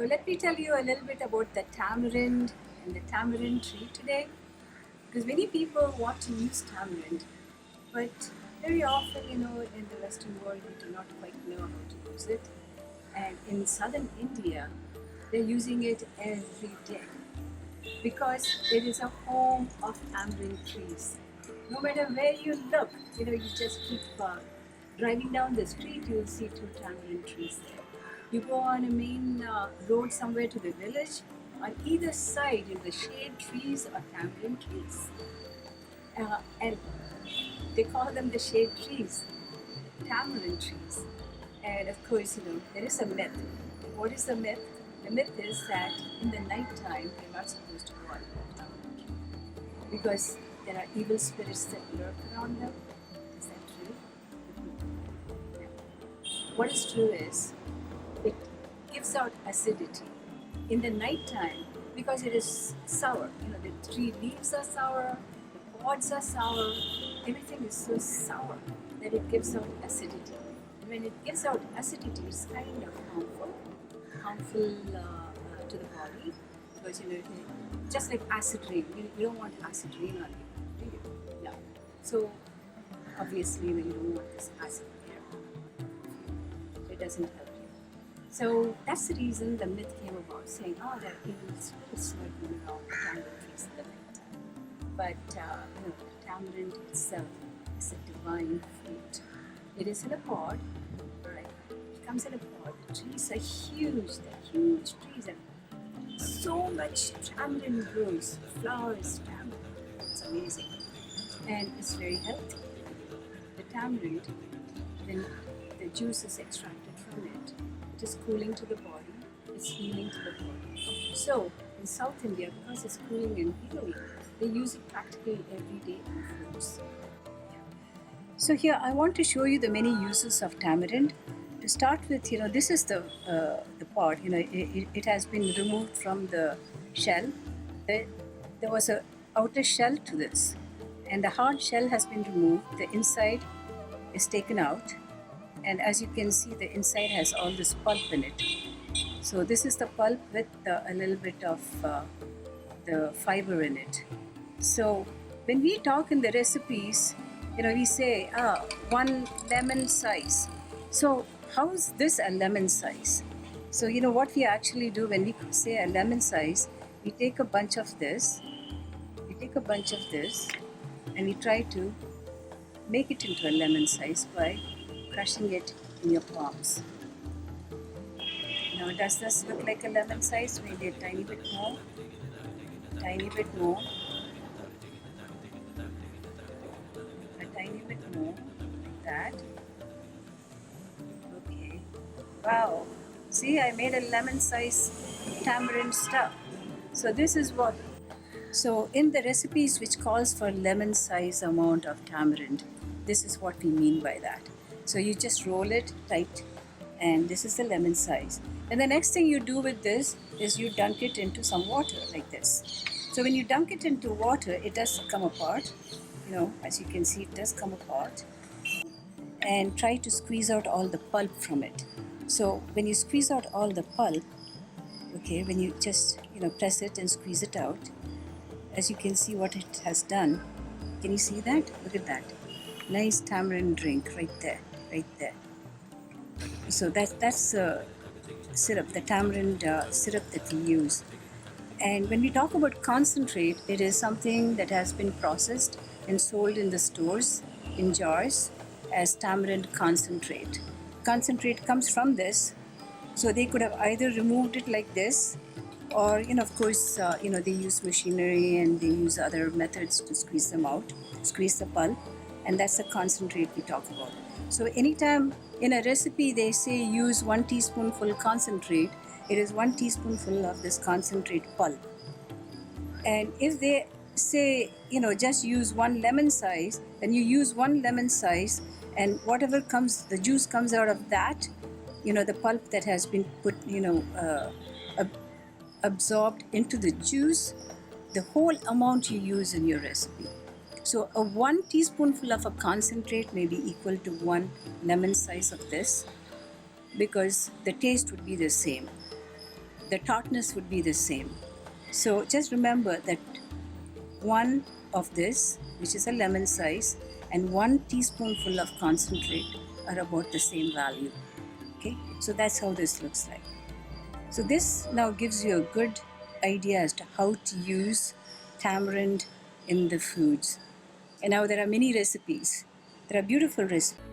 So let me tell you a little bit about the tamarind and the tamarind tree today, because many people want to use tamarind, but very often, in the Western world, we do not quite know how to use it. And in southern India, they're using it every day because it is a home of tamarind trees. No matter where you look, you just keep driving down the street, you'll see two tamarind trees there. You go on a main road somewhere to the village, on either side in the shade trees are tamarind trees. And they call them the shade trees, tamarind trees. And of course, there is a myth. What is the myth? The myth is that in the night time, you're not supposed to go on the tamarind tree because there are evil spirits that lurk around them. Is that true? No. What is true is it gives out acidity in the night time because it is sour. The tree leaves are sour, the pods are sour, everything is so sour that it gives out acidity. And when it gives out acidity, it's kind of harmful to the body because just like acid rain, you don't want acid rain on you, do you? No. So obviously, you don't want this acid air. It doesn't help you. So that's the reason the myth came about, saying, "Oh, there are evil spirits lurking around the tamarind trees in the night time." But the tamarind itself is a divine fruit. It is in a pod, right? It comes in a pod. The trees are huge. They're huge trees, and so much tamarind grows. Flowers, tamarind. It's amazing, and it's very healthy. The tamarind, when the juice is extracted from it, it is cooling to the body. It's healing to the body. So in South India, because it's cooling and healing, they use it practically every day in fruits. So here I want to show you the many uses of tamarind. To start with, this is the pod. It has been removed from the shell. There was a outer shell to this, and the hard shell has been removed. The inside is taken out, and as you can see, the inside has all this pulp in it. So this is the pulp with a little bit of the fiber in it. So when we talk in the recipes, we say one lemon size. So how is this a lemon size? So what we actually do when we say a lemon size, we take a bunch of this, and we try to make it into a lemon size by crushing it in your palms. Now, does this look like a lemon size? Maybe a tiny bit more, a tiny bit more, like that. Okay. Wow. See, I made a lemon size tamarind stuff. So this is what. So in the recipes which calls for lemon size amount of tamarind, this is what we mean by that. So you just roll it tight, and this is the lemon size. And the next thing you do with this is you dunk it into some water like this. So when you dunk it into water, it does come apart. As you can see, it does come apart. And try to squeeze out all the pulp from it. So when you squeeze out all the pulp, okay, when you just press it and squeeze it out, as you can see what it has done. Can you see that? Look at that. Nice tamarind drink right there. So that's syrup, the tamarind syrup that we use. And when we talk about concentrate, it is something that has been processed and sold in the stores in jars as tamarind concentrate. Concentrate comes from this, so they could have either removed it like this, or of course, they use machinery and they use other methods to squeeze them out, squeeze the pulp, and that's the concentrate we talk about. So anytime in a recipe they say use 1 teaspoonful concentrate, it is 1 teaspoonful of this concentrate pulp. And if they say, just use 1 lemon size, then you use 1 lemon size, and whatever comes, the juice comes out of that, the pulp that has been put, absorbed into the juice, the whole amount you use in your recipe. So a 1 teaspoonful of a concentrate may be equal to 1 lemon size of this, because the taste would be the same. the tartness would be the same. So just remember that one of this, which is a lemon size, and 1 teaspoonful of concentrate are about the same value. Okay, so that's how this looks like. So this now gives you a good idea as to how to use tamarind in the foods. And now there are many recipes. There are beautiful recipes.